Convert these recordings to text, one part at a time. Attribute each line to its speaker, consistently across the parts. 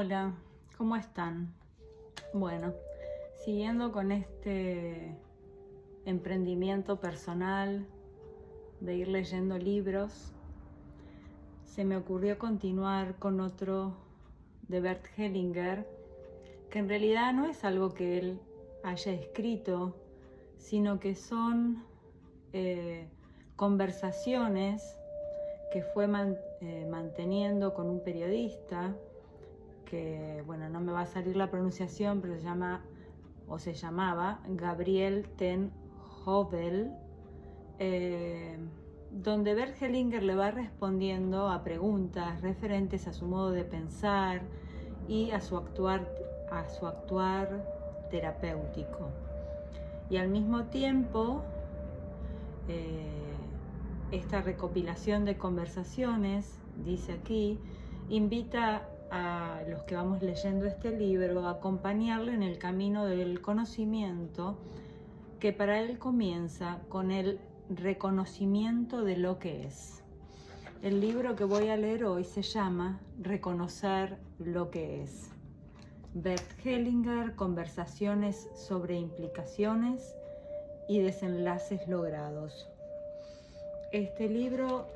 Speaker 1: Hola, ¿cómo están? Bueno, siguiendo con este emprendimiento personal de ir leyendo libros, se me ocurrió continuar con otro de Bert Hellinger, que en realidad no es algo que él haya escrito, sino que son conversaciones que fue manteniendo con un periodista que, bueno, no me va a salir la pronunciación, pero se llamaba Gabriel ten Hobel, donde Bert Hellinger le va respondiendo a preguntas referentes a su modo de pensar y a su actuar terapéutico. Y al mismo tiempo, esta recopilación de conversaciones, dice aquí, invita a los que vamos leyendo este libro a acompañarle en el camino del conocimiento, que para él comienza con el reconocimiento de lo que es. El libro que voy a leer hoy se llama Reconocer lo que es. Bert Hellinger, Conversaciones sobre implicaciones y desenlaces logrados. Este libro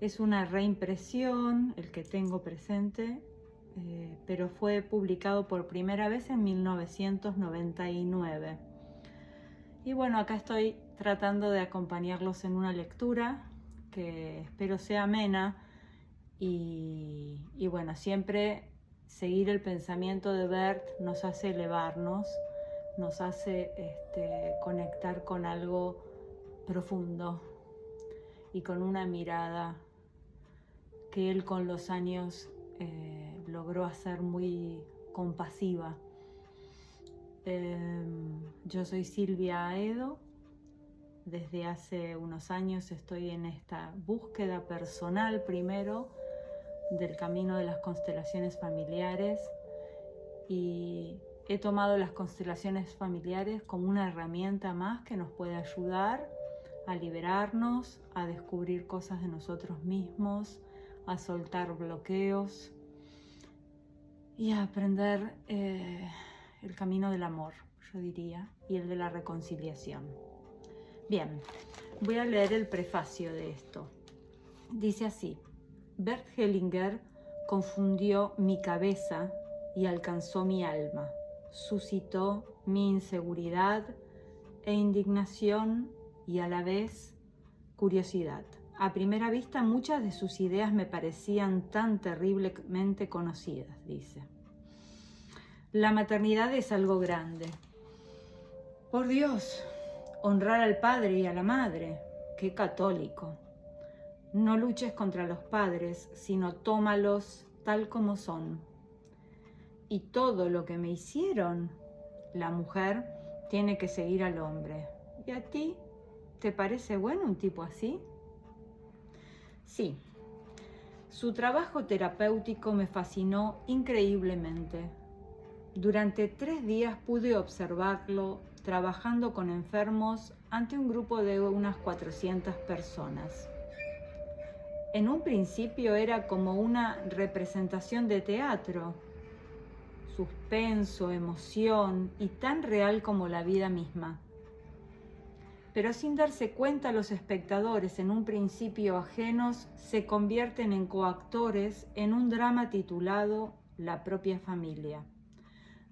Speaker 1: es una reimpresión, el que tengo presente, pero fue publicado por primera vez en 1999. Y bueno, acá estoy tratando de acompañarlos en una lectura que espero sea amena y bueno, siempre seguir el pensamiento de Bert nos hace elevarnos, nos hace conectar con algo profundo y con una mirada que él con los años logró hacer muy compasiva. Yo soy Silvia Aedo. Desde hace unos años estoy en esta búsqueda personal primero del camino de las constelaciones familiares, y he tomado las constelaciones familiares como una herramienta más que nos puede ayudar a liberarnos, a descubrir cosas de nosotros mismos, a soltar bloqueos y a aprender el camino del amor, yo diría, y el de la reconciliación. Bien, voy a leer el prefacio de esto. Dice así: Bert Hellinger confundió mi cabeza y alcanzó mi alma, suscitó mi inseguridad e indignación y a la vez curiosidad. A primera vista muchas de sus ideas me parecían tan terriblemente conocidas, dice. La maternidad es algo grande. Por Dios, honrar al padre y a la madre. ¡Qué católico! No luches contra los padres, sino tómalos tal como son. Y todo lo que me hicieron, la mujer tiene que seguir al hombre. ¿Y a ti? ¿Te parece bueno un tipo así? Sí. Su trabajo terapéutico me fascinó increíblemente. Durante 3 días pude observarlo trabajando con enfermos ante un grupo de unas 400 personas. En un principio era como una representación de teatro, suspenso, emoción y tan real como la vida misma. Pero sin darse cuenta, los espectadores, en un principio ajenos, se convierten en coactores en un drama titulado La propia familia.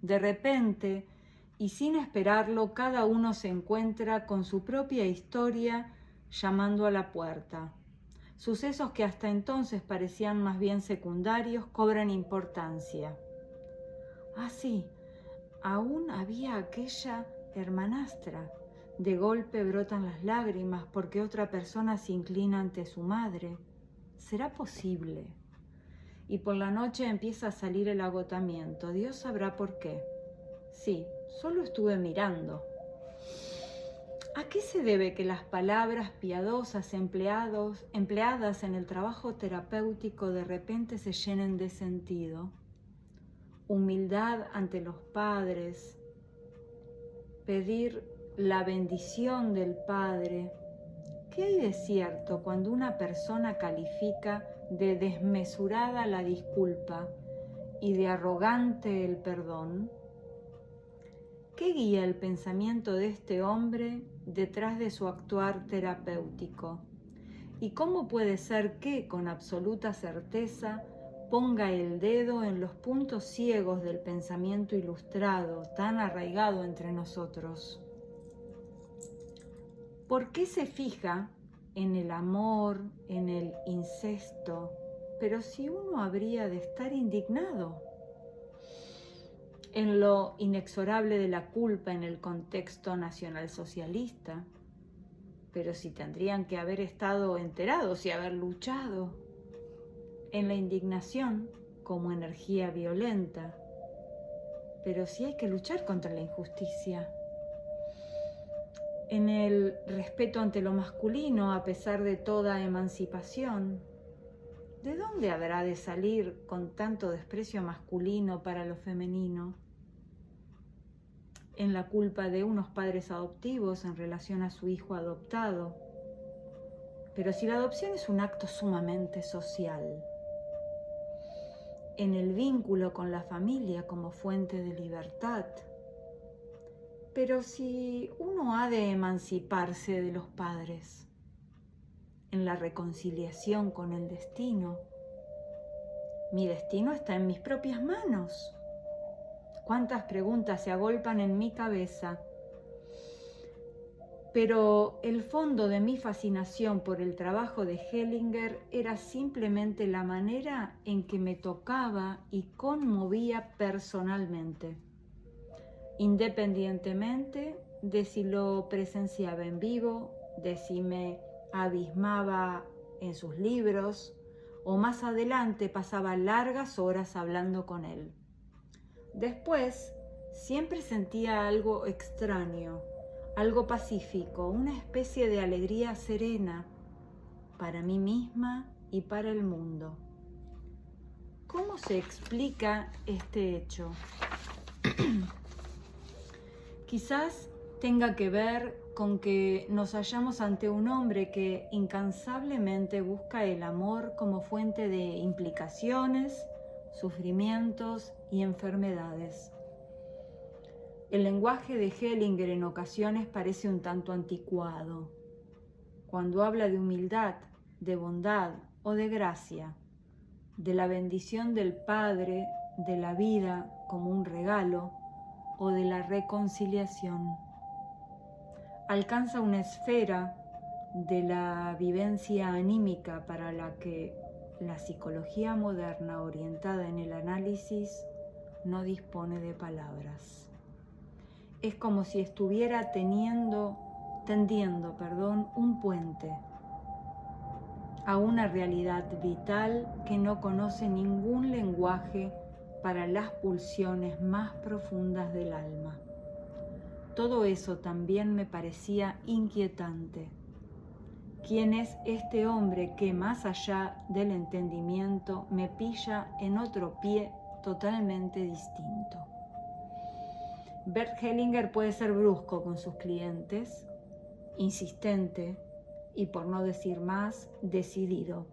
Speaker 1: De repente, y sin esperarlo, cada uno se encuentra con su propia historia llamando a la puerta. Sucesos que hasta entonces parecían más bien secundarios cobran importancia. Ah, sí, aún había aquella hermanastra. De golpe brotan las lágrimas porque otra persona se inclina ante su madre. ¿Será posible? Y por la noche empieza a salir el agotamiento. Dios sabrá por qué. Sí, solo estuve mirando. ¿A qué se debe que las palabras piadosas empleadas en el trabajo terapéutico de repente se llenen de sentido? Humildad ante los padres, pedir la bendición del Padre. ¿Qué hay de cierto cuando una persona califica de desmesurada la disculpa y de arrogante el perdón? ¿Qué guía el pensamiento de este hombre detrás de su actuar terapéutico? ¿Y cómo puede ser que, con absoluta certeza, ponga el dedo en los puntos ciegos del pensamiento ilustrado, tan arraigado entre nosotros? ¿Por qué se fija en el amor, en el incesto? Pero si uno habría de estar indignado en lo inexorable de la culpa en el contexto nacionalsocialista, pero si tendrían que haber estado enterados y haber luchado en la indignación como energía violenta, pero si hay que luchar contra la injusticia, en el respeto ante lo masculino a pesar de toda emancipación, ¿de dónde habrá de salir con tanto desprecio masculino para lo femenino? En la culpa de unos padres adoptivos en relación a su hijo adoptado. Pero si la adopción es un acto sumamente social, en el vínculo con la familia como fuente de libertad. Pero si uno ha de emanciparse de los padres, en la reconciliación con el destino, mi destino está en mis propias manos. ¿Cuántas preguntas se agolpan en mi cabeza? Pero el fondo de mi fascinación por el trabajo de Hellinger era simplemente la manera en que me tocaba y conmovía personalmente, independientemente de si lo presenciaba en vivo, de si me abismaba en sus libros o más adelante pasaba largas horas hablando con él. Después, siempre sentía algo extraño, algo pacífico, una especie de alegría serena para mí misma y para el mundo. ¿Cómo se explica este hecho? Quizás tenga que ver con que nos hallamos ante un hombre que incansablemente busca el amor como fuente de implicaciones, sufrimientos y enfermedades. El lenguaje de Hellinger en ocasiones parece un tanto anticuado. Cuando habla de humildad, de bondad o de gracia, de la bendición del Padre, de la vida como un regalo o de la reconciliación, alcanza una esfera de la vivencia anímica para la que la psicología moderna orientada en el análisis no dispone de palabras. Es como si estuviera tendiendo un puente a una realidad vital que no conoce ningún lenguaje para las pulsiones más profundas del alma. Todo eso también me parecía inquietante. ¿Quién es este hombre que, más allá del entendimiento, me pilla en otro pie totalmente distinto? Bert Hellinger puede ser brusco con sus clientes, insistente y, por no decir más, decidido.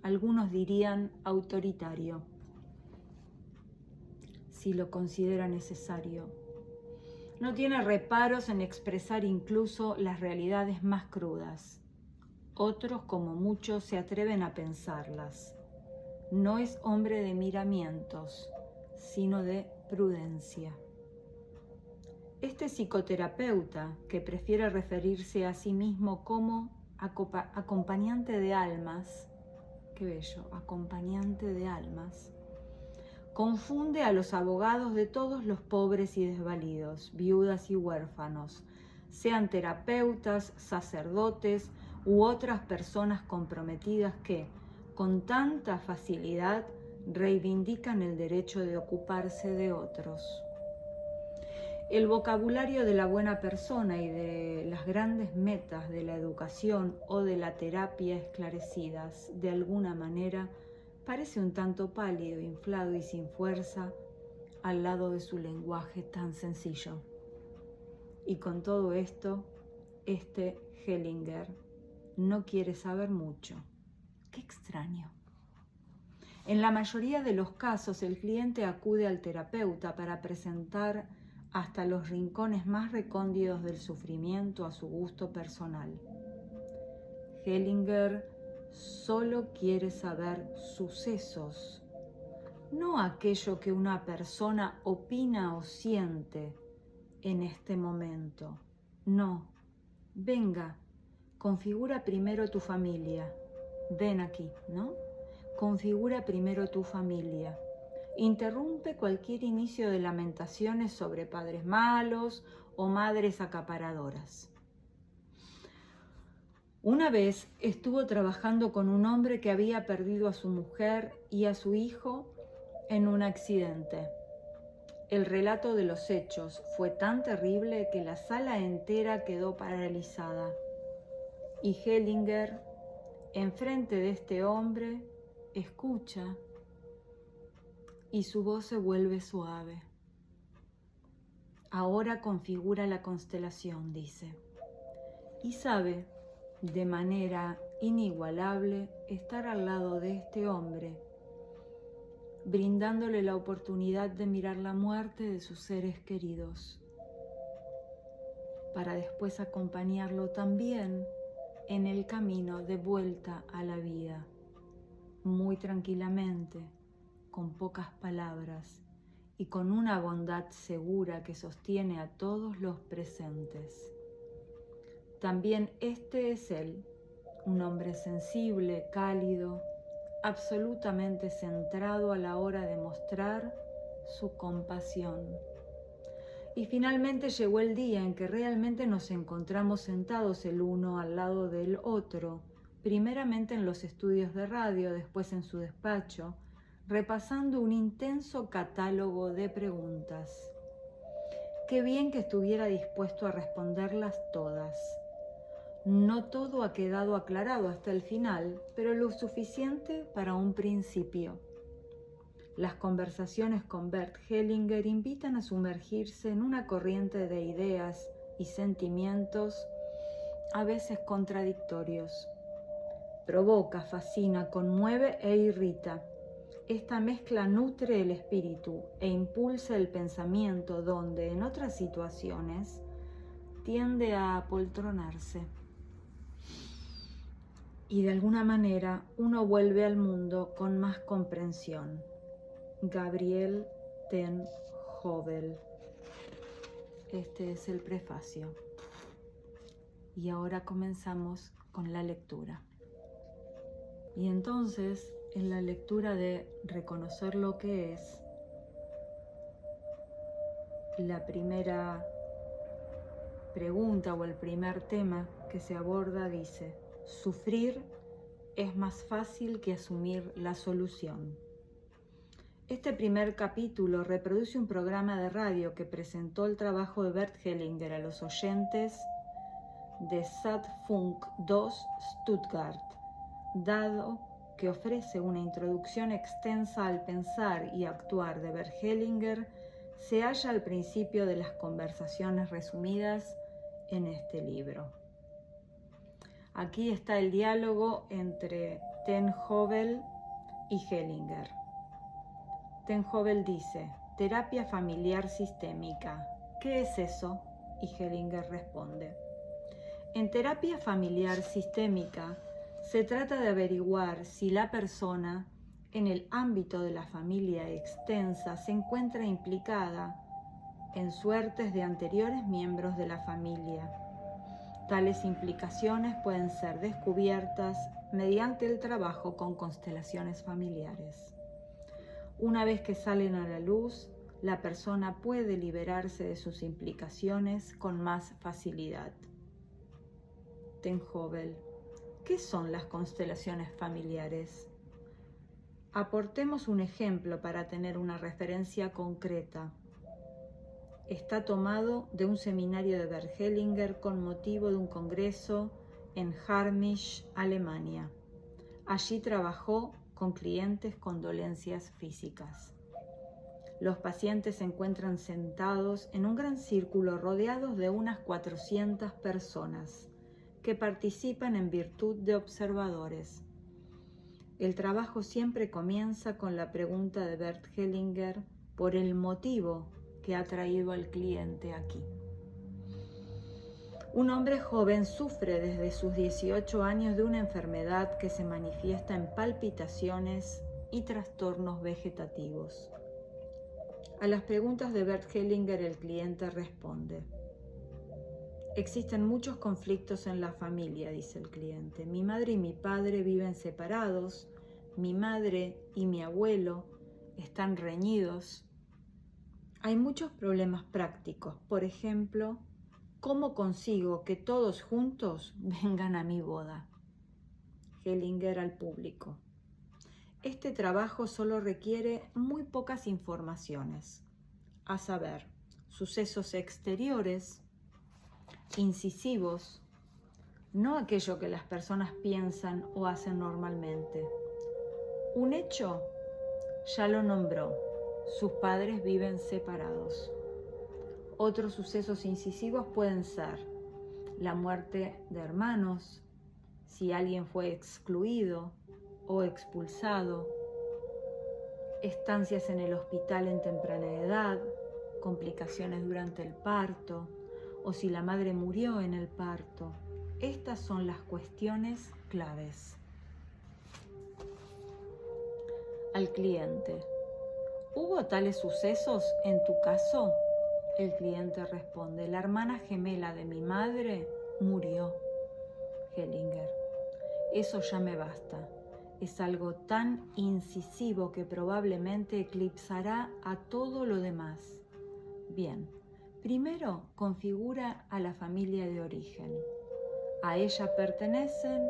Speaker 1: Algunos dirían autoritario, si lo considera necesario. No tiene reparos en expresar incluso las realidades más crudas. Otros, como muchos, se atreven a pensarlas. No es hombre de miramientos, sino de prudencia. Este psicoterapeuta, que prefiere referirse a sí mismo como acompañante de almas, qué bello, acompañante de almas, confunde a los abogados de todos los pobres y desvalidos, viudas y huérfanos, sean terapeutas, sacerdotes u otras personas comprometidas que, con tanta facilidad, reivindican el derecho de ocuparse de otros. El vocabulario de la buena persona y de las grandes metas de la educación o de la terapia esclarecidas, de alguna manera, parece un tanto pálido, inflado y sin fuerza al lado de su lenguaje tan sencillo. Y con todo esto, este Hellinger no quiere saber mucho. ¡Qué extraño! En la mayoría de los casos, el cliente acude al terapeuta para presentar hasta los rincones más recónditos del sufrimiento a su gusto personal. Hellinger solo quiere saber sucesos, no aquello que una persona opina o siente en este momento. No, venga, configura primero tu familia. Ven aquí, ¿no? Configura primero tu familia. Interrumpe cualquier inicio de lamentaciones sobre padres malos o madres acaparadoras. Una vez estuvo trabajando con un hombre que había perdido a su mujer y a su hijo en un accidente. El relato de los hechos fue tan terrible que la sala entera quedó paralizada. Y Hellinger, enfrente de este hombre, escucha y su voz se vuelve suave. Ahora configura la constelación, dice, y sabe de manera inigualable estar al lado de este hombre, brindándole la oportunidad de mirar la muerte de sus seres queridos, para después acompañarlo también en el camino de vuelta a la vida, muy tranquilamente, con pocas palabras y con una bondad segura que sostiene a todos los presentes. También este es él, un hombre sensible, cálido, absolutamente centrado a la hora de mostrar su compasión. Y finalmente llegó el día en que realmente nos encontramos sentados el uno al lado del otro, primeramente en los estudios de radio, después en su despacho, repasando un intenso catálogo de preguntas. Qué bien que estuviera dispuesto a responderlas todas. No todo ha quedado aclarado hasta el final, pero lo suficiente para un principio. Las conversaciones con Bert Hellinger invitan a sumergirse en una corriente de ideas y sentimientos a veces contradictorios. Provoca, fascina, conmueve e irrita. Esta mezcla nutre el espíritu e impulsa el pensamiento donde, en otras situaciones, tiende a apoltronarse. Y de alguna manera uno vuelve al mundo con más comprensión. Gabriel ten Hobel. Este es el prefacio. Y ahora comenzamos con la lectura. Y entonces, en la lectura de reconocer lo que es, la primera pregunta o el primer tema que se aborda dice: sufrir es más fácil que asumir la solución. Este primer capítulo reproduce un programa de radio que presentó el trabajo de Bert Hellinger a los oyentes de Zandfunk 2 Stuttgart, dado que ofrece una introducción extensa al pensar y actuar de Bert Hellinger, se halla al principio de las conversaciones resumidas en este libro. Aquí está el diálogo entre ten Hobel y Hellinger. ten Hobel dice: terapia familiar sistémica. ¿Qué es eso? Y Hellinger responde: en terapia familiar sistémica se trata de averiguar si la persona, en el ámbito de la familia extensa, se encuentra implicada en suertes de anteriores miembros de la familia. Tales implicaciones pueden ser descubiertas mediante el trabajo con constelaciones familiares. Una vez que salen a la luz, la persona puede liberarse de sus implicaciones con más facilidad. ten Hobel: ¿qué son las constelaciones familiares? Aportemos un ejemplo para tener una referencia concreta. Está tomado de un seminario de Bert Hellinger con motivo de un congreso en Garmisch, Alemania. Allí trabajó con clientes con dolencias físicas. Los pacientes se encuentran sentados en un gran círculo rodeados de unas 400 personas que participan en virtud de observadores. El trabajo siempre comienza con la pregunta de Bert Hellinger por el motivo que ha traído al cliente aquí. Un hombre joven sufre desde sus 18 años de una enfermedad que se manifiesta en palpitaciones y trastornos vegetativos. A las preguntas de Bert Hellinger el cliente responde: existen muchos conflictos en la familia, dice el cliente. Mi madre y mi padre viven separados, mi madre y mi abuelo están reñidos. Hay muchos problemas prácticos, por ejemplo, ¿cómo consigo que todos juntos vengan a mi boda? Hellinger al público: este trabajo solo requiere muy pocas informaciones, a saber, sucesos exteriores, incisivos, no aquello que las personas piensan o hacen normalmente. Un hecho, ya lo nombró, sus padres viven separados. Otros sucesos incisivos pueden ser la muerte de hermanos, si alguien fue excluido o expulsado, estancias en el hospital en temprana edad, complicaciones durante el parto, o si la madre murió en el parto. Estas son las cuestiones claves. Al cliente: ¿hubo tales sucesos en tu caso? El cliente responde: la hermana gemela de mi madre murió. Hellinger: eso ya me basta. Es algo tan incisivo que probablemente eclipsará a todo lo demás. Bien, primero configura a la familia de origen. A ella pertenecen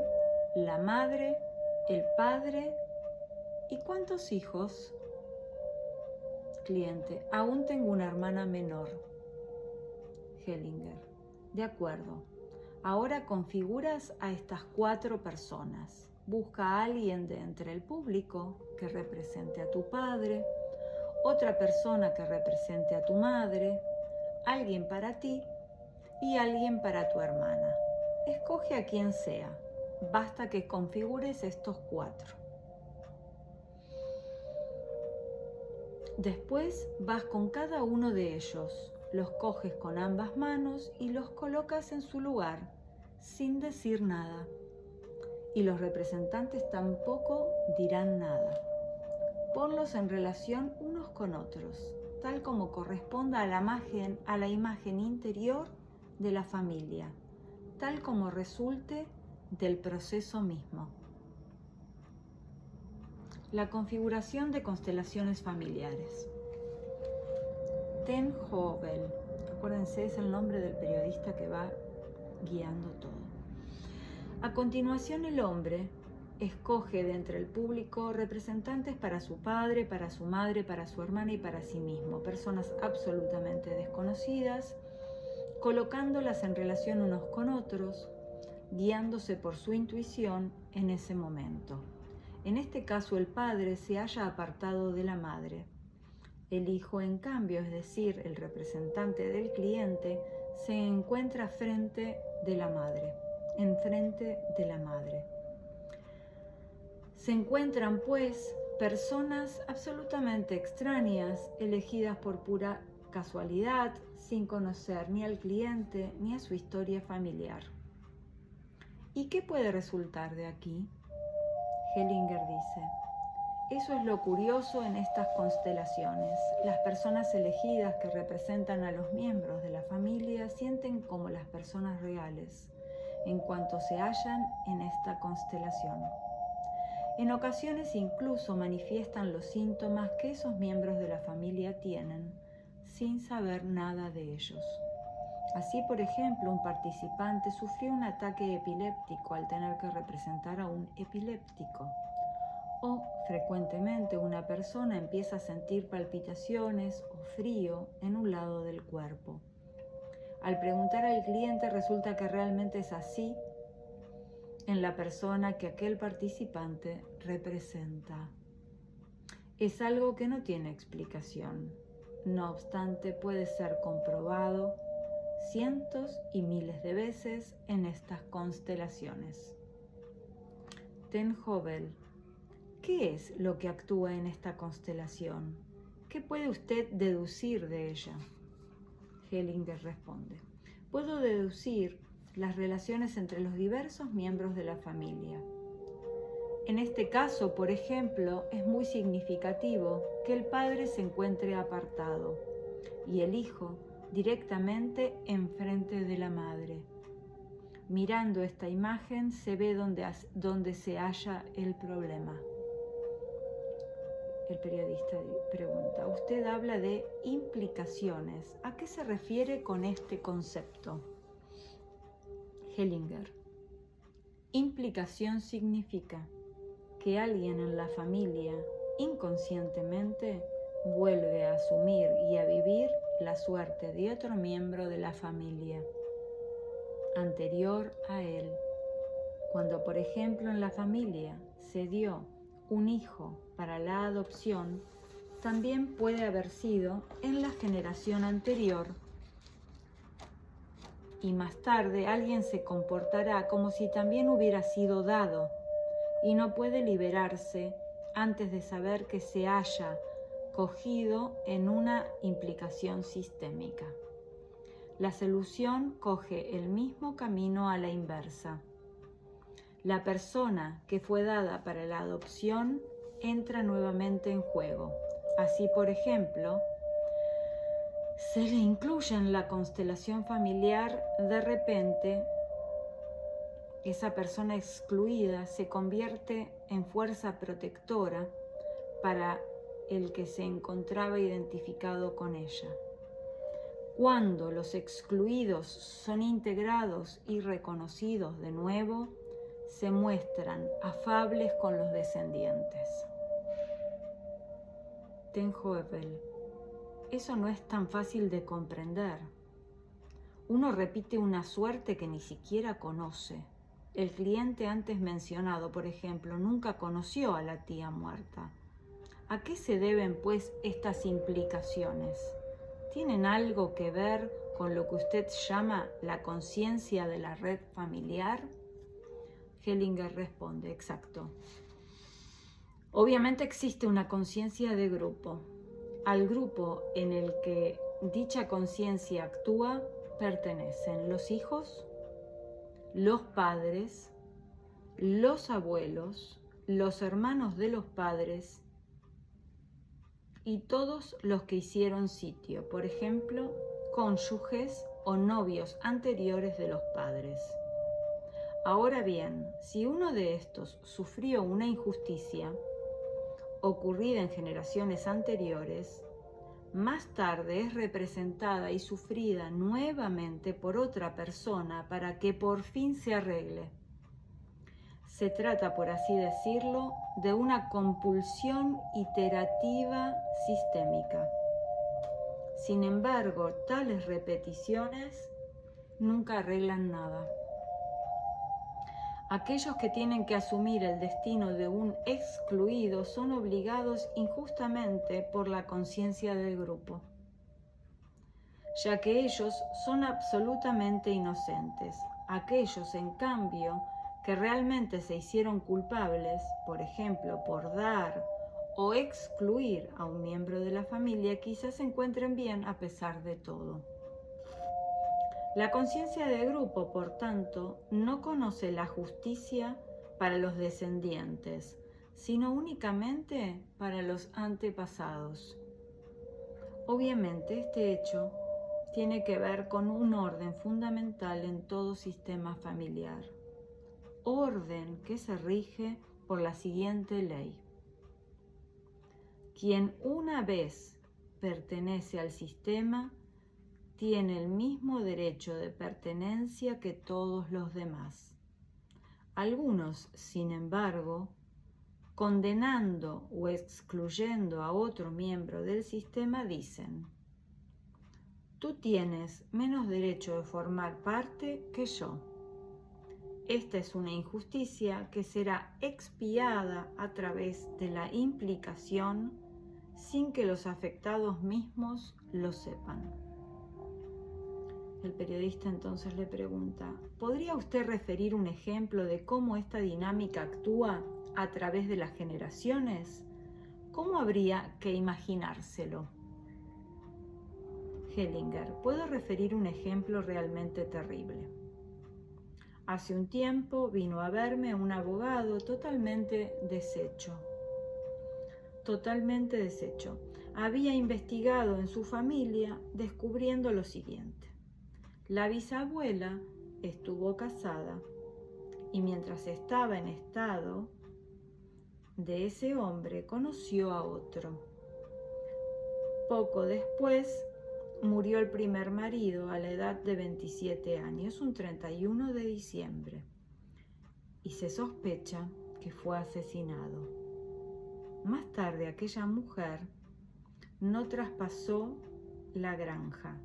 Speaker 1: la madre, el padre y ¿cuántos hijos? Cliente: aún tengo una hermana menor. Hellinger: de acuerdo. Ahora configuras a estas 4 personas. Busca a alguien de entre el público que represente a tu padre, otra persona que represente a tu madre, alguien para ti y alguien para tu hermana. Escoge a quien sea. Basta que configures estos 4. Después vas con cada uno de ellos, los coges con ambas manos y los colocas en su lugar, sin decir nada. Y los representantes tampoco dirán nada. Ponlos en relación unos con otros, tal como corresponda a la imagen interior de la familia, tal como resulte del proceso mismo. La configuración de constelaciones familiares. Ten Hovel, acuérdense, es el nombre del periodista que va guiando todo. A continuación, el hombre escoge de entre el público representantes para su padre, para su madre, para su hermana y para sí mismo, personas absolutamente desconocidas, colocándolas en relación unos con otros, guiándose por su intuición en ese momento. En este caso, el padre se halla apartado de la madre. El hijo, en cambio, es decir, el representante del cliente, se encuentra enfrente de la madre. Se encuentran, pues, personas absolutamente extrañas, elegidas por pura casualidad, sin conocer ni al cliente ni a su historia familiar. ¿Y qué puede resultar de aquí? Hellinger dice: eso es lo curioso en estas constelaciones. Las personas elegidas que representan a los miembros de la familia sienten como las personas reales en cuanto se hallan en esta constelación. En ocasiones incluso manifiestan los síntomas que esos miembros de la familia tienen, sin saber nada de ellos. Así, por ejemplo, un participante sufrió un ataque epiléptico al tener que representar a un epiléptico. O, frecuentemente, una persona empieza a sentir palpitaciones o frío en un lado del cuerpo. Al preguntar al cliente, resulta que realmente es así en la persona que aquel participante representa. Es algo que no tiene explicación. No obstante, puede ser comprobado cientos y miles de veces en estas constelaciones. Ten Hovel: ¿Qué es lo que actúa en esta constelación? ¿Qué puede usted deducir de ella? Hellinger responde: puedo deducir las relaciones entre los diversos miembros de la familia. En este caso, por ejemplo, es muy significativo que el padre se encuentre apartado y el hijo directamente enfrente de la madre. Mirando esta imagen se ve donde se halla el problema. El periodista pregunta: usted habla de implicaciones. ¿A qué se refiere con este concepto? Hellinger: implicación significa que alguien en la familia inconscientemente vuelve a asumir y a vivir la suerte de otro miembro de la familia anterior a él. Cuando, por ejemplo, en la familia se dio un hijo para la adopción, también puede haber sido en la generación anterior. Y más tarde alguien se comportará como si también hubiera sido dado y no puede liberarse antes de saber que se haya cogido en una implicación sistémica. La solución coge el mismo camino a la inversa. La persona que fue dada para la adopción entra nuevamente en juego. Así, por ejemplo, se le incluye en la constelación familiar, de repente, esa persona excluida se convierte en fuerza protectora para el que se encontraba identificado con ella. Cuando los excluidos son integrados y reconocidos de nuevo, se muestran afables con los descendientes. Ten Hoefel: eso no es tan fácil de comprender. Uno repite una suerte que ni siquiera conoce. El cliente antes mencionado, por ejemplo, nunca conoció a la tía muerta. ¿A qué se deben, pues, estas implicaciones? ¿Tienen algo que ver con lo que usted llama la conciencia de la red familiar? Hellinger responde: exacto. Obviamente existe una conciencia de grupo. Al grupo en el que dicha conciencia actúa pertenecen los hijos, los padres, los abuelos, los hermanos de los padres y todos los que hicieron sitio, por ejemplo, cónyuges o novios anteriores de los padres. Ahora bien, si uno de estos sufrió una injusticia ocurrida en generaciones anteriores, más tarde es representada y sufrida nuevamente por otra persona para que por fin se arregle. Se trata, por así decirlo, de una compulsión iterativa sistémica. Sin embargo, tales repeticiones nunca arreglan nada. Aquellos que tienen que asumir el destino de un excluido son obligados injustamente por la conciencia del grupo, ya que ellos son absolutamente inocentes. Aquellos, en cambio, que realmente se hicieron culpables, por ejemplo, por dar o excluir a un miembro de la familia, quizás se encuentren bien a pesar de todo. La conciencia de grupo, por tanto, no conoce la justicia para los descendientes, sino únicamente para los antepasados. Obviamente, este hecho tiene que ver con un orden fundamental en todo sistema familiar. Orden que se rige por la siguiente ley: quien una vez pertenece al sistema tiene el mismo derecho de pertenencia que todos los demás. Algunos, sin embargo, condenando o excluyendo a otro miembro del sistema, dicen: tú tienes menos derecho de formar parte que yo. Esta es una injusticia que será expiada a través de la implicación sin que los afectados mismos lo sepan. El periodista entonces le pregunta: ¿podría usted referir un ejemplo de cómo esta dinámica actúa a través de las generaciones, ¿cómo habría que imaginárselo? Hellinger, puedo referir un ejemplo realmente terrible. Hace un tiempo vino a verme un abogado totalmente deshecho. Había investigado en su familia descubriendo lo siguiente. La bisabuela estuvo casada y mientras estaba en estado de ese hombre conoció a otro. Poco después murió el primer marido a la edad de 27 años, un 31 de diciembre, y se sospecha que fue asesinado. Más tarde aquella mujer no traspasó la granja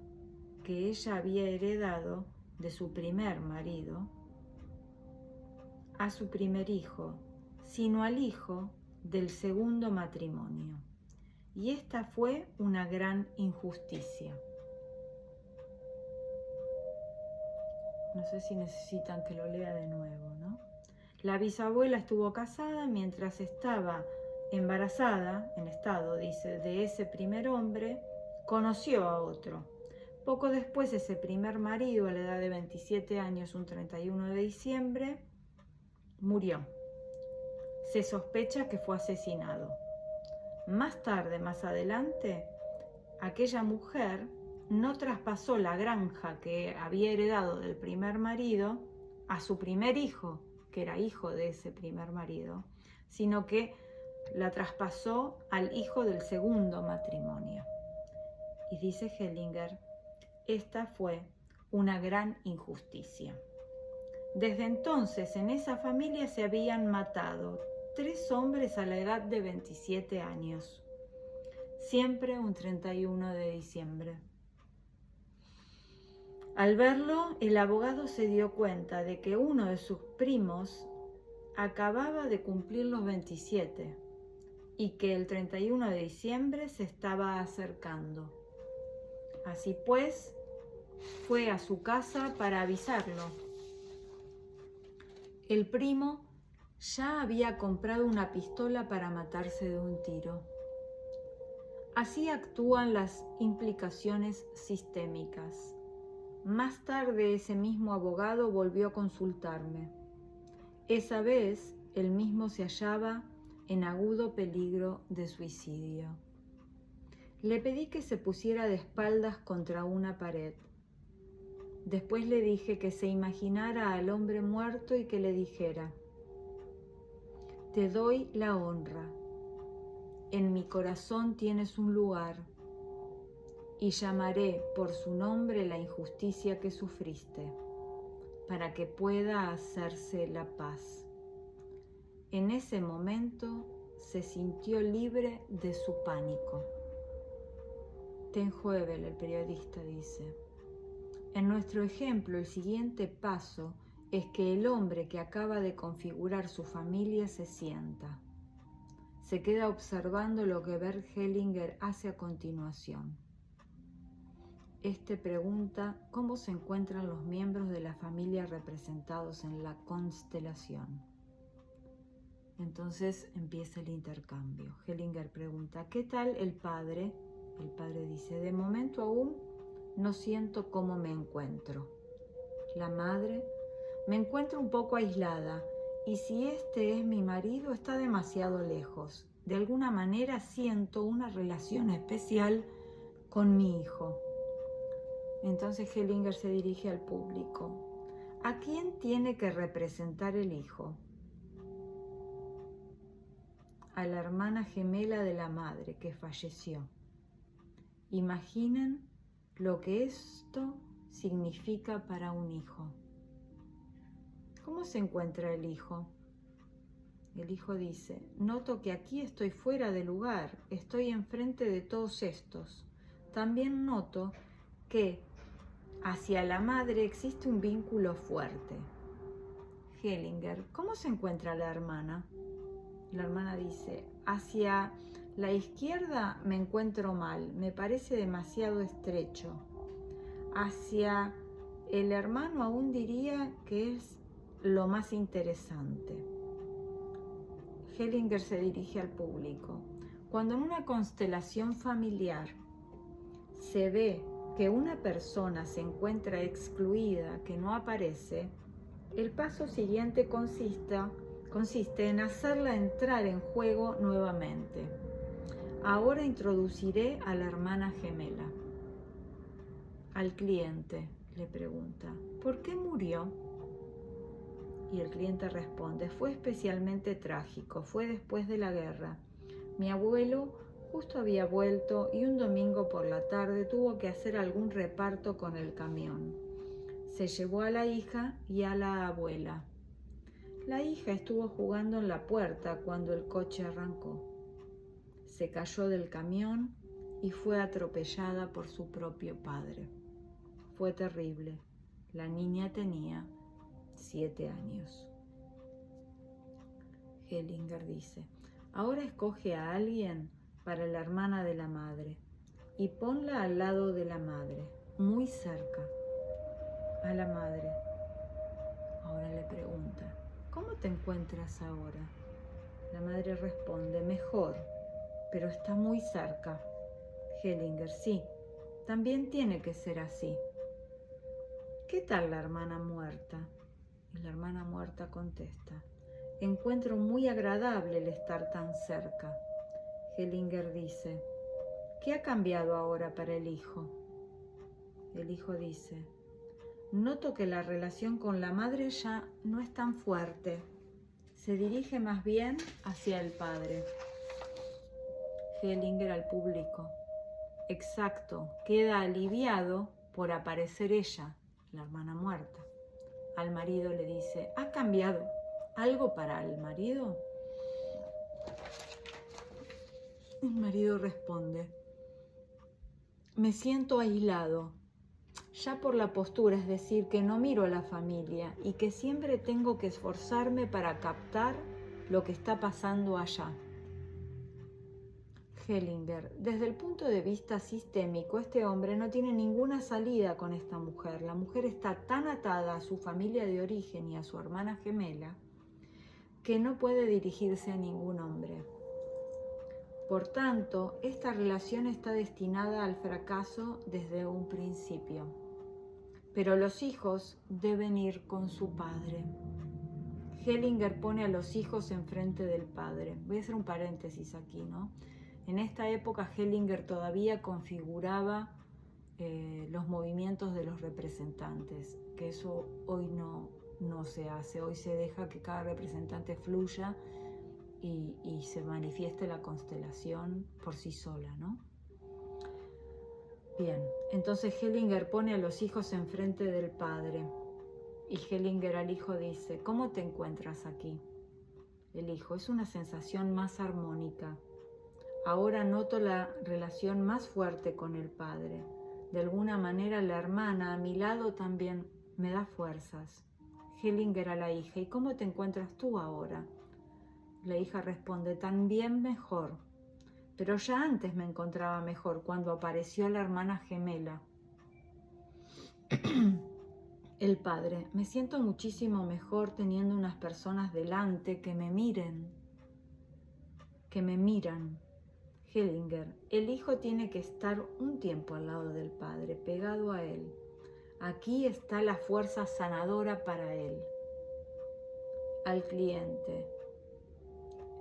Speaker 1: que ella había heredado de su primer marido a su primer hijo, sino al hijo del segundo matrimonio. Y esta fue una gran injusticia. No sé si necesitan que lo lea de nuevo, ¿no? La bisabuela estuvo casada mientras estaba embarazada, en estado, dice, de ese primer hombre, conoció a otro. Poco después, ese primer marido, a la edad de 27 años, un 31 de diciembre, murió. Se sospecha que fue asesinado. Más tarde, más adelante, aquella mujer no traspasó la granja que había heredado del primer marido a su primer hijo, que era hijo de ese primer marido, sino que la traspasó al hijo del segundo matrimonio. Y dice Hellinger, esta fue una gran injusticia. Desde entonces en esa familia se habían matado 3 hombres a la edad de 27 años, siempre un 31 de diciembre. Al verlo, el abogado se dio cuenta de que uno de sus primos acababa de cumplir los 27 y que el 31 de diciembre se estaba acercando. Así pues, fue a su casa para avisarlo. El primo ya había comprado una pistola para matarse de un tiro. Así actúan las implicaciones sistémicas. Más tarde ese mismo abogado volvió a consultarme. Esa vez él mismo se hallaba en agudo peligro de suicidio. Le pedí que se pusiera de espaldas contra una pared. Después le dije que se imaginara al hombre muerto y que le dijera: te doy la honra. En mi corazón tienes un lugar y llamaré por su nombre la injusticia que sufriste, para que pueda hacerse la paz. En ese momento se sintió libre de su pánico. Ten Hoevel, el periodista, dice: en nuestro ejemplo, el siguiente paso es que el hombre que acaba de configurar su familia se sienta. Se queda observando lo que Bert Hellinger hace a continuación. Este pregunta cómo se encuentran los miembros de la familia representados en la constelación. Entonces empieza el intercambio. Hellinger pregunta: ¿qué tal el padre? El padre dice: de momento aún no siento cómo me encuentro. La madre: me encuentro un poco aislada y si este es mi marido está demasiado lejos. De alguna manera siento una relación especial con mi hijo. Entonces Hellinger se dirige al público. ¿A quién tiene que representar el hijo? A la hermana gemela de la madre que falleció. Imaginen lo que esto significa para un hijo. ¿Cómo se encuentra el hijo? El hijo dice: noto que aquí estoy fuera de lugar, estoy enfrente de todos estos. También noto que hacia la madre existe un vínculo fuerte. Hellinger: ¿cómo se encuentra la hermana? La hermana dice: hacia la izquierda me encuentro mal, me parece demasiado estrecho. Hacia el hermano aún diría que es lo más interesante. Hellinger se dirige al público. Cuando en una constelación familiar se ve que una persona se encuentra excluida, que no aparece, el paso siguiente consiste en hacerla entrar en juego nuevamente. Ahora introduciré a la hermana gemela. Al cliente le pregunta, ¿por qué murió? Y el cliente responde, fue especialmente trágico, fue después de la guerra. Mi abuelo justo había vuelto y un domingo por la tarde tuvo que hacer algún reparto con el camión. Se llevó a la hija y a la abuela. La hija estuvo jugando en la puerta cuando el coche arrancó. Se cayó del camión y fue atropellada por su propio padre. Fue terrible. La niña tenía 7 años. Hellinger dice, ahora escoge a alguien para la hermana de la madre y ponla al lado de la madre, muy cerca, a la madre. Ahora le pregunta, ¿cómo te encuentras ahora? La madre responde, mejor, pero está muy cerca. Hellinger, sí, también tiene que ser así. ¿Qué tal la hermana muerta? Y la hermana muerta contesta, encuentro muy agradable el estar tan cerca. Hellinger dice, ¿qué ha cambiado ahora para el hijo? El hijo dice, noto que la relación con la madre ya no es tan fuerte. Se dirige más bien hacia el padre. Hellinger al público. Exacto, queda aliviado por aparecer ella, la hermana muerta. Al marido le dice, ¿ha cambiado algo para el marido? El marido responde, me siento aislado, ya por la postura, es decir, que no miro a la familia y que siempre tengo que esforzarme para captar lo que está pasando allá. Hellinger, desde el punto de vista sistémico, este hombre no tiene ninguna salida con esta mujer. La mujer está tan atada a su familia de origen y a su hermana gemela que no puede dirigirse a ningún hombre. Por tanto, esta relación está destinada al fracaso desde un principio. Pero los hijos deben ir con su padre. Hellinger pone a los hijos enfrente del padre. Voy a hacer un paréntesis aquí, ¿no? En esta época Hellinger todavía configuraba los movimientos de los representantes, que eso hoy no se hace. Hoy se deja que cada representante fluya y se manifieste la constelación por sí sola, ¿no? Bien, entonces Hellinger pone a los hijos enfrente del padre y Hellinger al hijo dice, ¿cómo te encuentras aquí? El hijo, es una sensación más armónica. Ahora noto la relación más fuerte con el padre. De alguna manera la hermana a mi lado también me da fuerzas. Hellinger a la hija, ¿y cómo te encuentras tú ahora? La hija responde, también mejor. Pero ya antes me encontraba mejor cuando apareció la hermana gemela. El padre, me siento muchísimo mejor teniendo unas personas delante que me miran. Hellinger, el hijo tiene que estar un tiempo al lado del padre, pegado a él. Aquí está la fuerza sanadora para él. Al cliente,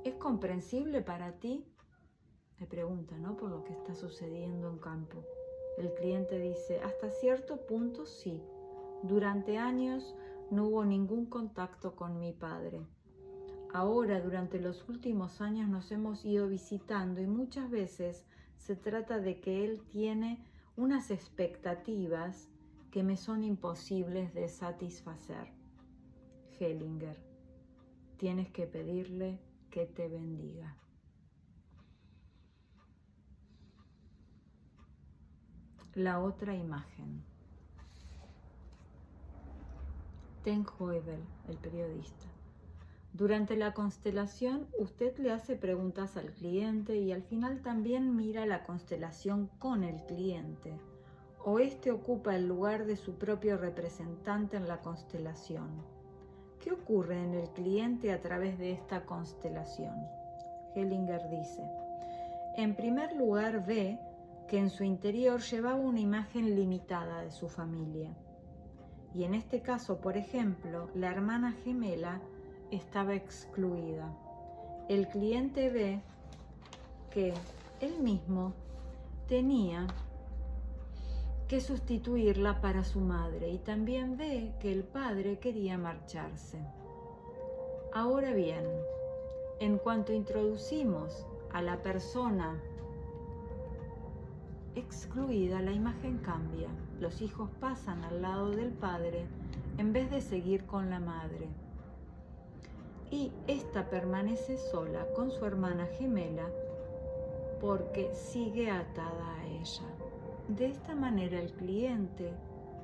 Speaker 1: ¿es comprensible para ti? Le pregunta, ¿no? Por lo que está sucediendo en campo. El cliente dice, hasta cierto punto sí. Durante años no hubo ningún contacto con mi padre. Ahora, durante los últimos años nos hemos ido visitando y muchas veces se trata de que él tiene unas expectativas que me son imposibles de satisfacer. Hellinger, tienes que pedirle que te bendiga. La otra imagen. Ten Hoevel, el periodista. Durante la constelación, usted le hace preguntas al cliente y al final también mira la constelación con el cliente. O éste ocupa el lugar de su propio representante en la constelación. ¿Qué ocurre en el cliente a través de esta constelación? Hellinger dice, en primer lugar ve que en su interior llevaba una imagen limitada de su familia. Y en este caso, por ejemplo, la hermana gemela estaba excluida. El cliente ve que él mismo tenía que sustituirla para su madre y también ve que el padre quería marcharse. Ahora bien, en cuanto introducimos a la persona excluida, la imagen cambia. Los hijos pasan al lado del padre en vez de seguir con la madre. Y ésta permanece sola con su hermana gemela porque sigue atada a ella. De esta manera el cliente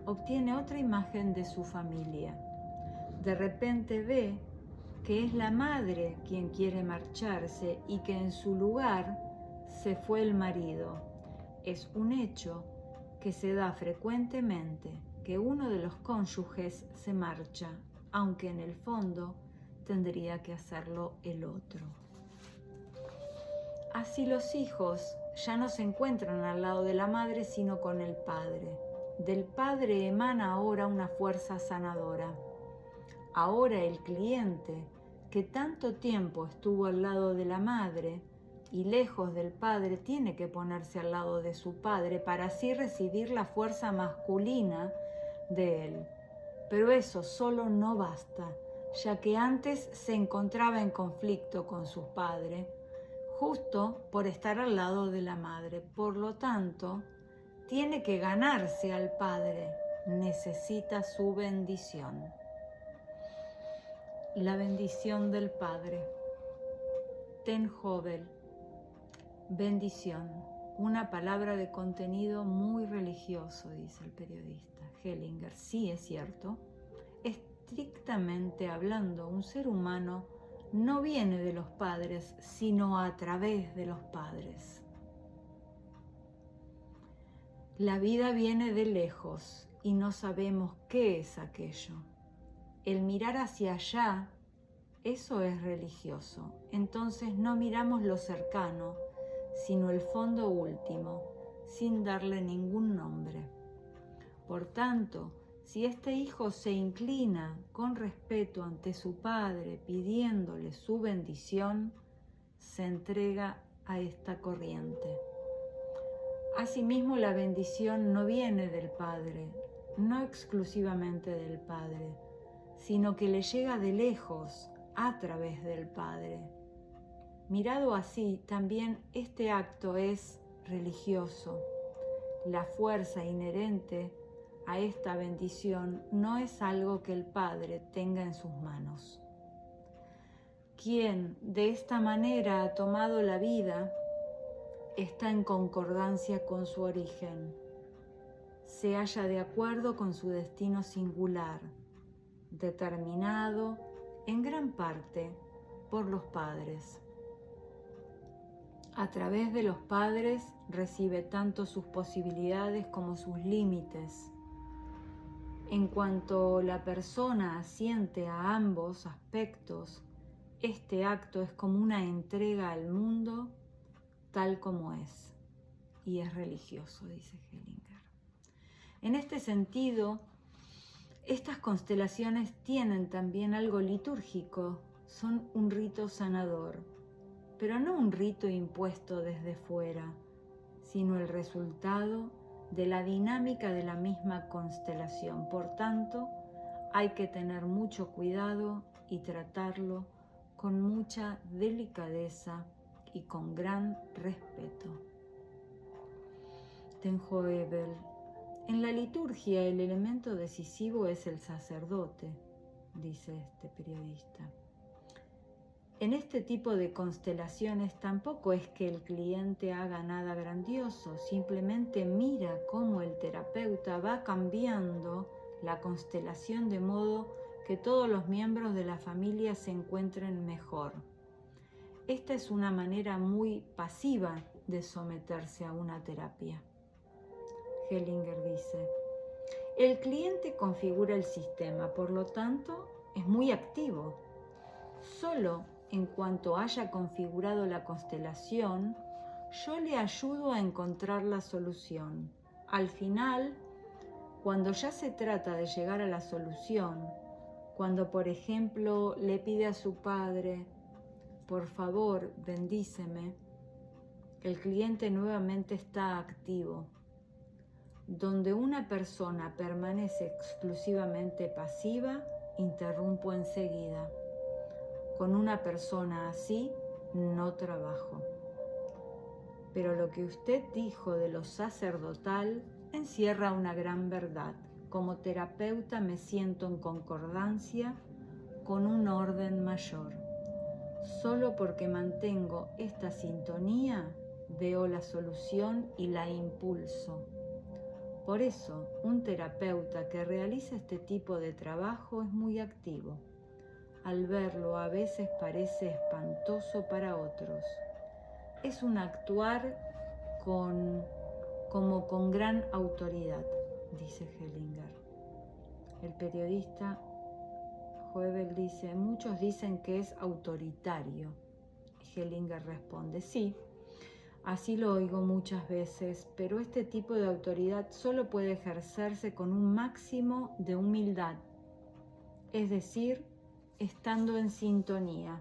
Speaker 1: obtiene otra imagen de su familia. De repente ve que es la madre quien quiere marcharse y que en su lugar se fue el marido. Es un hecho que se da frecuentemente, que uno de los cónyuges se marcha, aunque en el fondo tendría que hacerlo el otro. Así los hijos ya no se encuentran al lado de la madre, sino con el padre. Del padre emana ahora una fuerza sanadora. Ahora el cliente, que tanto tiempo estuvo al lado de la madre y lejos del padre, tiene que ponerse al lado de su padre para así recibir la fuerza masculina de él. Pero eso solo no basta, ya que antes se encontraba en conflicto con su padre, justo por estar al lado de la madre. Por lo tanto, tiene que ganarse al padre, necesita su bendición. La bendición del padre. Ten Hovel. Bendición. Una palabra de contenido muy religioso, dice el periodista Hellinger. Sí, es cierto. Estrictamente hablando, un ser humano no viene de los padres, sino a través de los padres. La vida viene de lejos y no sabemos qué es aquello. El mirar hacia allá, eso es religioso. Entonces no miramos lo cercano, sino el fondo último, sin darle ningún nombre. Por tanto, si este hijo se inclina con respeto ante su padre pidiéndole su bendición, se entrega a esta corriente. Asimismo, la bendición no viene del padre, no exclusivamente del padre, sino que le llega de lejos a través del padre. Mirado así, también este acto es religioso. La fuerza inherente a esta bendición no es algo que el Padre tenga en sus manos. Quien de esta manera ha tomado la vida está en concordancia con su origen, se halla de acuerdo con su destino singular, determinado en gran parte por los padres. A través de los padres recibe tanto sus posibilidades como sus límites. En cuanto la persona asiente a ambos aspectos, este acto es como una entrega al mundo tal como es, y es religioso, dice Hellinger. En este sentido, estas constelaciones tienen también algo litúrgico, son un rito sanador, pero no un rito impuesto desde fuera, sino el resultado de la dinámica de la misma constelación. Por tanto, hay que tener mucho cuidado y tratarlo con mucha delicadeza y con gran respeto. Tenjo Ebel. En la liturgia el elemento decisivo es el sacerdote, dice este periodista. En este tipo de constelaciones tampoco es que el cliente haga nada grandioso, simplemente mira cómo el terapeuta va cambiando la constelación de modo que todos los miembros de la familia se encuentren mejor. Esta es una manera muy pasiva de someterse a una terapia. Hellinger dice, el cliente configura el sistema, por lo tanto, es muy activo. Solo en cuanto haya configurado la constelación, yo le ayudo a encontrar la solución. Al final, cuando ya se trata de llegar a la solución, cuando por ejemplo le pide a su padre, por favor, bendíceme, el cliente nuevamente está activo. Donde una persona permanece exclusivamente pasiva, interrumpo enseguida. Con una persona así no trabajo. Pero lo que usted dijo de lo sacerdotal encierra una gran verdad. Como terapeuta me siento en concordancia con un orden mayor. Solo porque mantengo esta sintonía, veo la solución y la impulso. Por eso, un terapeuta que realiza este tipo de trabajo es muy activo. Al verlo, a veces parece espantoso para otros. Es un actuar como con gran autoridad, dice Hellinger. El periodista Hoebel dice, muchos dicen que es autoritario. Hellinger responde, sí, así lo oigo muchas veces, pero este tipo de autoridad solo puede ejercerse con un máximo de humildad, es decir, estando en sintonía.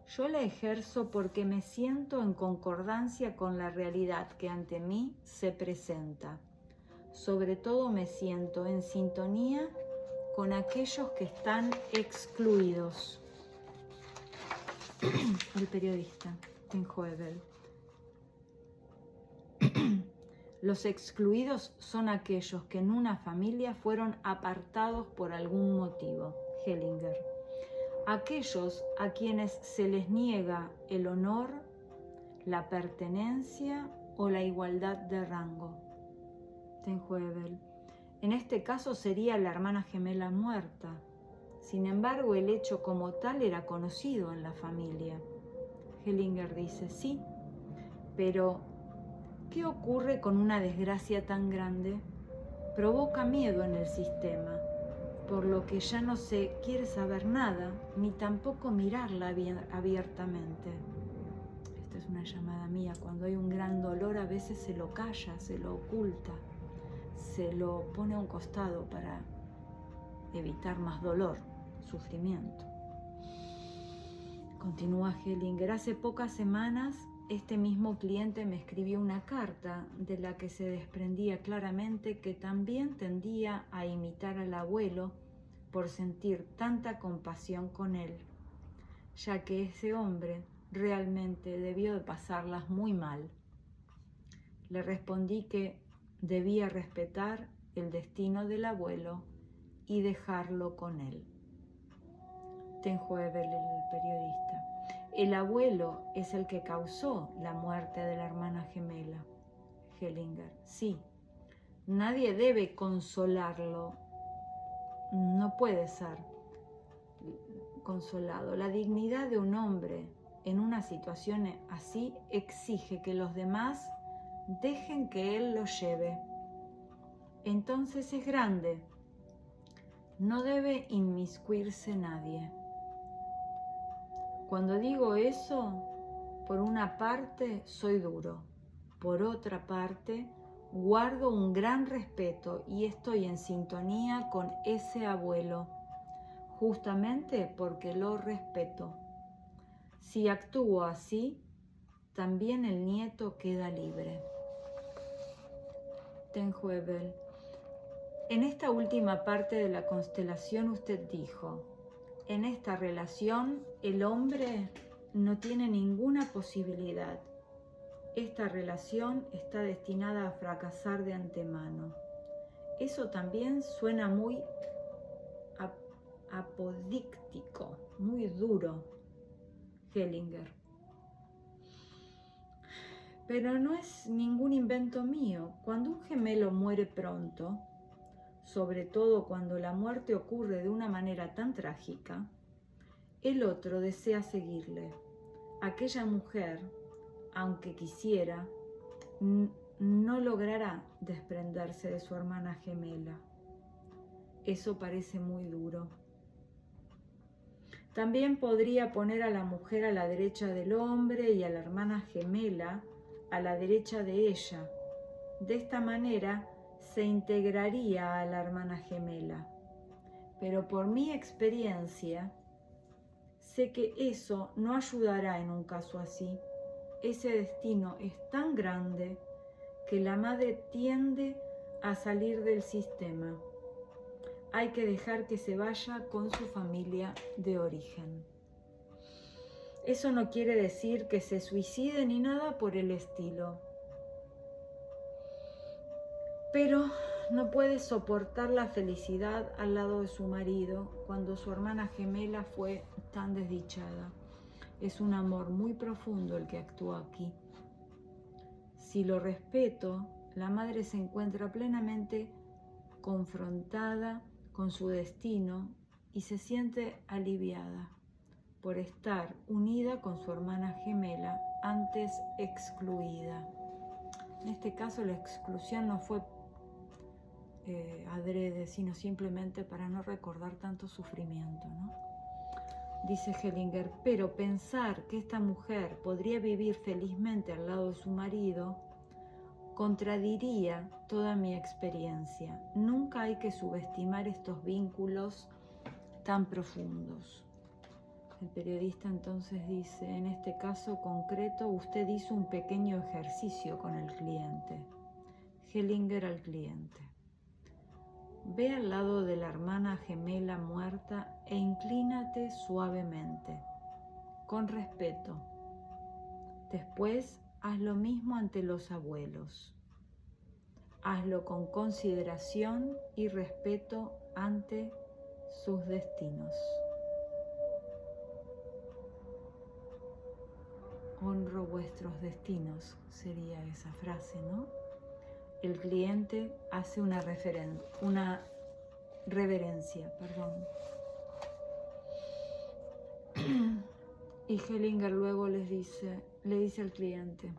Speaker 1: Yo la ejerzo porque me siento en concordancia con la realidad que ante mí se presenta. Sobre todo me siento en sintonía con aquellos que están excluidos. El periodista, Hoebel. Los excluidos son aquellos que en una familia fueron apartados por algún motivo. Hellinger. Aquellos a quienes se les niega el honor, la pertenencia o la igualdad de rango. Hoebel. En este caso sería la hermana gemela muerta. Sin embargo, el hecho como tal era conocido en la familia. Hellinger dice, sí, pero ¿qué ocurre con una desgracia tan grande? Provoca miedo en el sistema, por lo que ya no se quiere saber nada, ni tampoco mirarla abiertamente. Esta es una llamada mía. Cuando hay un gran dolor, a veces se lo calla, se lo oculta, se lo pone a un costado para evitar más dolor, sufrimiento. Continúa Hellinger. Hace pocas semanas, este mismo cliente me escribió una carta de la que se desprendía claramente que también tendía a imitar al abuelo por sentir tanta compasión con él, ya que ese hombre realmente debió de pasarlas muy mal. Le respondí que debía respetar el destino del abuelo y dejarlo con él. Hoebel, el periodista. El abuelo es el que causó la muerte de la hermana gemela. Hellinger. Sí, nadie debe consolarlo. No puede ser consolado. La dignidad de un hombre en una situación así exige que los demás dejen que él lo lleve. Entonces es grande. No debe inmiscuirse nadie. Cuando digo eso, por una parte soy duro, por otra parte guardo un gran respeto y estoy en sintonía con ese abuelo, justamente porque lo respeto. Si actúo así, también el nieto queda libre. Hoebel. En esta última parte de la constelación usted dijo, en esta relación el hombre no tiene ninguna posibilidad. Esta relación está destinada a fracasar de antemano. Eso también suena muy apodíctico, muy duro, Hellinger. Pero no es ningún invento mío. Cuando un gemelo muere pronto, sobre todo cuando la muerte ocurre de una manera tan trágica, el otro desea seguirle. Aquella mujer, aunque quisiera, no logrará desprenderse de su hermana gemela. Eso parece muy duro. También podría poner a la mujer a la derecha del hombre y a la hermana gemela a la derecha de ella. De esta manera se integraría a la hermana gemela. Pero por mi experiencia, sé que eso no ayudará en un caso así. Ese destino es tan grande que la madre tiende a salir del sistema. Hay que dejar que se vaya con su familia de origen. Eso no quiere decir que se suicide ni nada por el estilo. Pero no puede soportar la felicidad al lado de su marido cuando su hermana gemela fue tan desdichada. Es un amor muy profundo el que actúa aquí. Si lo respeto, la madre se encuentra plenamente confrontada con su destino y se siente aliviada por estar unida con su hermana gemela, antes excluida. En este caso la exclusión no fue adrede, sino simplemente para no recordar tanto sufrimiento, ¿no? Dice Hellinger, pero pensar que esta mujer podría vivir felizmente al lado de su marido contradiría toda mi experiencia. Nunca hay que subestimar estos vínculos tan profundos. El periodista entonces dice, en este caso concreto, usted hizo un pequeño ejercicio con el cliente. Hellinger al cliente. Ve al lado de la hermana gemela muerta e inclínate suavemente, con respeto. Después, haz lo mismo ante los abuelos. Hazlo con consideración y respeto ante sus destinos. Honro vuestros destinos, sería esa frase, ¿no? El cliente hace una reverencia. Y Hellinger luego le dice al cliente,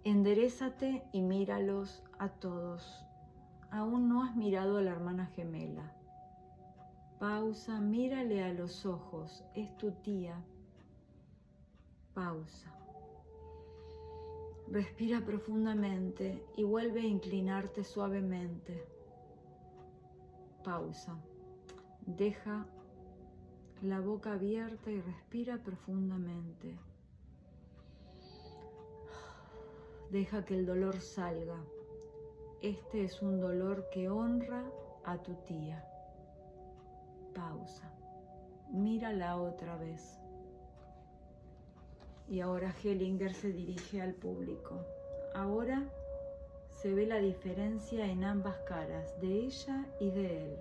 Speaker 1: enderézate y míralos a todos. Aún no has mirado a la hermana gemela. Pausa, mírale a los ojos, es tu tía. Pausa. Respira profundamente y vuelve a inclinarte suavemente. Pausa. Deja la boca abierta y respira profundamente. Deja que el dolor salga. Este es un dolor que honra a tu tía. Pausa. Mírala otra vez. Y ahora Hellinger se dirige al público. Ahora se ve la diferencia en ambas caras, de ella y de él.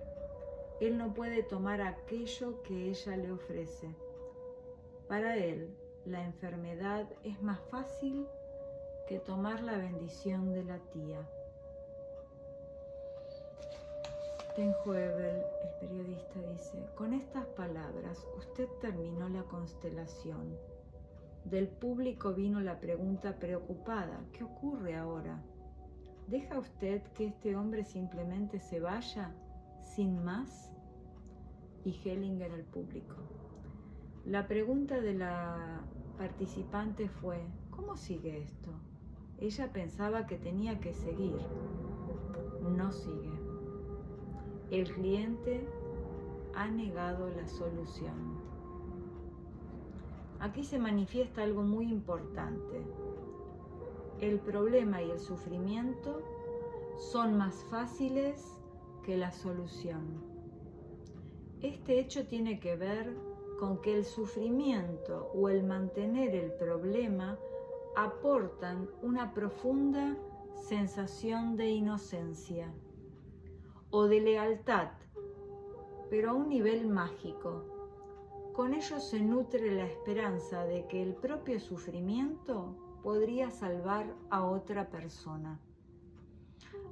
Speaker 1: Él no puede tomar aquello que ella le ofrece. Para él, la enfermedad es más fácil que tomar la bendición de la tía. Ten Hoebel, el periodista, dice, con estas palabras usted terminó la constelación. Del público vino la pregunta preocupada, ¿qué ocurre ahora? ¿Deja usted que este hombre simplemente se vaya sin más? Y Hellinger al público. La pregunta de la participante fue, ¿cómo sigue esto? Ella pensaba que tenía que seguir. No sigue. El cliente ha negado la solución. Aquí se manifiesta algo muy importante. El problema y el sufrimiento son más fáciles que la solución. Este hecho tiene que ver con que el sufrimiento o el mantener el problema aportan una profunda sensación de inocencia o de lealtad, pero a un nivel mágico. Con ello se nutre la esperanza de que el propio sufrimiento podría salvar a otra persona.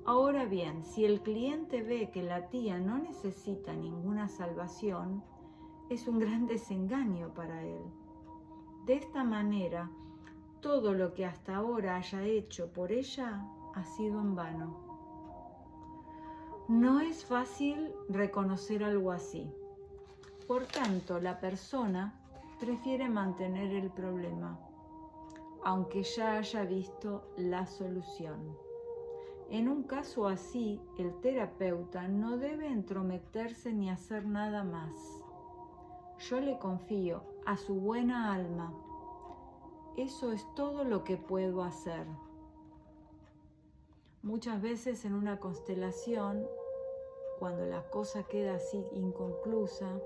Speaker 1: Ahora bien, si el cliente ve que la tía no necesita ninguna salvación, es un gran desengaño para él. De esta manera, todo lo que hasta ahora haya hecho por ella ha sido en vano. No es fácil reconocer algo así. Por tanto, la persona prefiere mantener el problema, aunque ya haya visto la solución. En un caso así, el terapeuta no debe entrometerse ni hacer nada más. Yo le confío a su buena alma. Eso es todo lo que puedo hacer. Muchas veces en una constelación, cuando la cosa queda así inconclusa,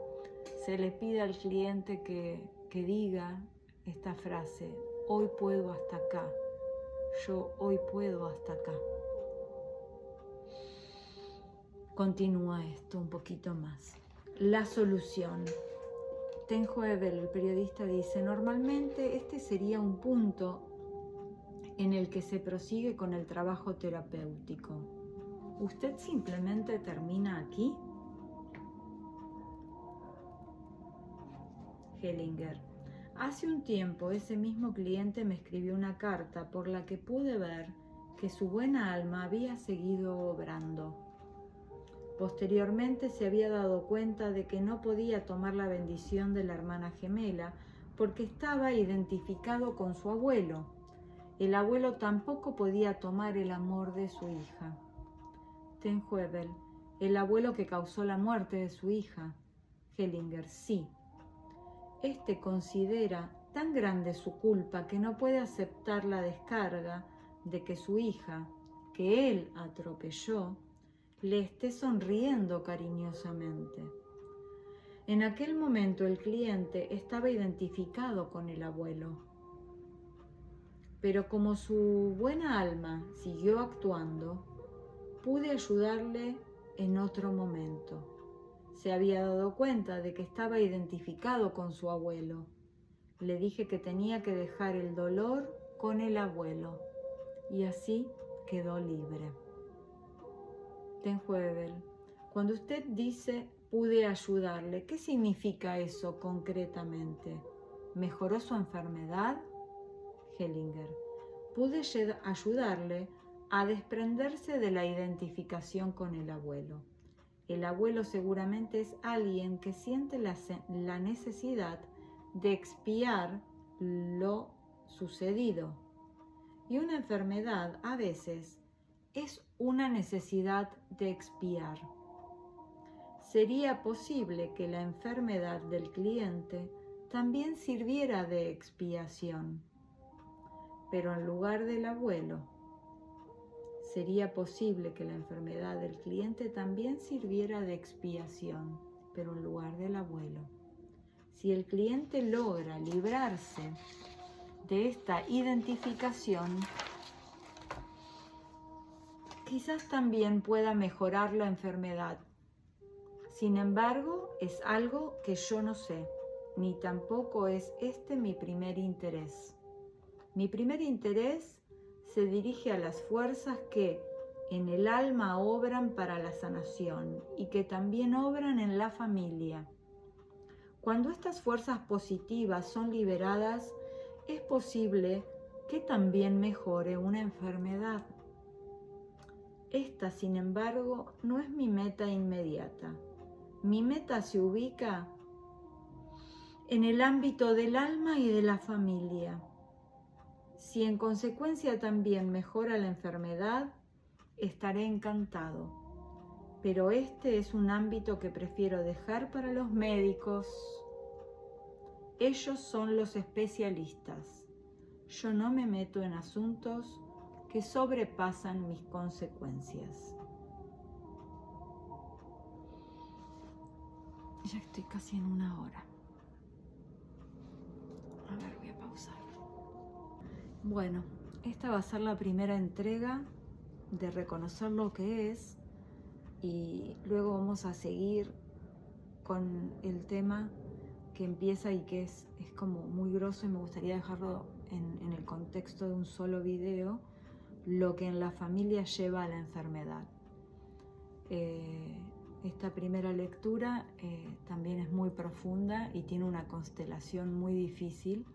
Speaker 1: se le pide al cliente que diga esta frase: hoy puedo hasta acá, yo hoy puedo hasta acá. Continúa esto un poquito más. La solución. Tenjo Ebel, el periodista, dice: normalmente este sería un punto en el que se prosigue con el trabajo terapéutico. ¿Usted simplemente termina aquí? Hellinger. Hace un tiempo ese mismo cliente me escribió una carta por la que pude ver que su buena alma había seguido obrando. Posteriormente se había dado cuenta de que no podía tomar la bendición de la hermana gemela porque estaba identificado con su abuelo. El abuelo tampoco podía tomar el amor de su hija. Tenjo Ebel. El abuelo que causó la muerte de su hija. Hellinger. Sí. Este considera tan grande su culpa que no puede aceptar la descarga de que su hija, que él atropelló, le esté sonriendo cariñosamente. En aquel momento el cliente estaba identificado con el abuelo, pero como su buena alma siguió actuando, pude ayudarle en otro momento. Se había dado cuenta de que estaba identificado con su abuelo. Le dije que tenía que dejar el dolor con el abuelo y así quedó libre. Tenjo Ebel. Cuando usted dice pude ayudarle, ¿qué significa eso concretamente? ¿Mejoró su enfermedad? Hellinger. Pude ayudarle a desprenderse de la identificación con el abuelo. El abuelo seguramente es alguien que siente la necesidad de expiar lo sucedido. Y una enfermedad a veces es una necesidad de expiar. Sería posible que la enfermedad del cliente también sirviera de expiación, pero en lugar del abuelo, sería posible que la enfermedad del cliente también sirviera de expiación, pero en lugar del abuelo. Si el cliente logra librarse de esta identificación, quizás también pueda mejorar la enfermedad. Sin embargo, es algo que yo no sé, ni tampoco es este mi primer interés. Mi primer interés se dirige a las fuerzas que en el alma obran para la sanación y que también obran en la familia. Cuando estas fuerzas positivas son liberadas, es posible que también mejore una enfermedad. Esta, sin embargo, no es mi meta inmediata. Mi meta se ubica en el ámbito del alma y de la familia. Si en consecuencia también mejora la enfermedad, estaré encantado. Pero este es un ámbito que prefiero dejar para los médicos. Ellos son los especialistas. Yo no me meto en asuntos que sobrepasan mis consecuencias. Ya estoy casi en 1 hora. A ver, voy a pausar. Bueno, esta va a ser la primera entrega de reconocer lo que es y luego vamos a seguir con el tema que empieza y que es como muy grosso y me gustaría dejarlo en el contexto de un solo video, lo que en la familia lleva a la enfermedad. Esta primera lectura también es muy profunda y tiene una constelación muy difícil,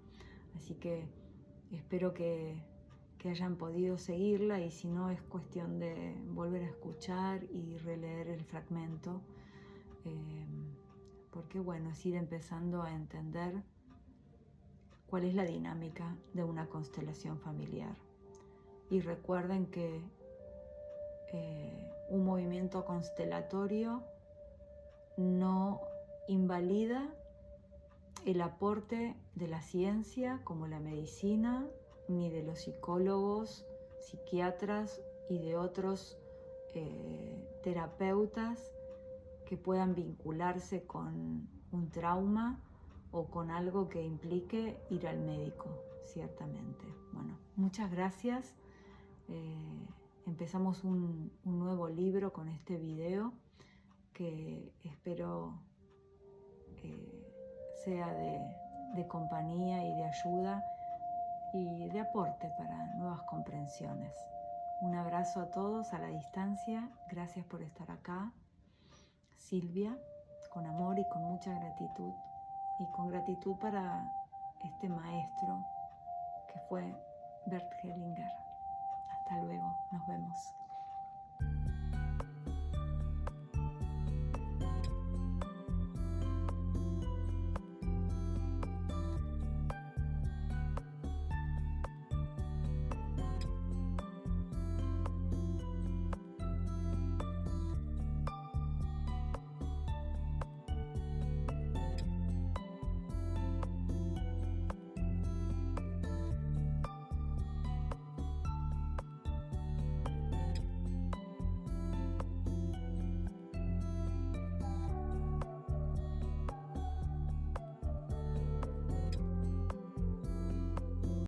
Speaker 1: así que espero que hayan podido seguirla y si no es cuestión de volver a escuchar y releer el fragmento porque bueno, es ir empezando a entender cuál es la dinámica de una constelación familiar. Y recuerden que un movimiento constelatorio no invalida el aporte de la ciencia como la medicina, ni de los psicólogos, psiquiatras y de otros terapeutas que puedan vincularse con un trauma o con algo que implique ir al médico, ciertamente. Bueno, muchas gracias. Empezamos un nuevo libro con este video que espero sea de compañía y de ayuda y de aporte para nuevas comprensiones. Un abrazo a todos a la distancia. Gracias por estar acá. Silvia, con amor y con mucha gratitud. Y con gratitud para este maestro que fue Bert Hellinger. Hasta luego, nos vemos.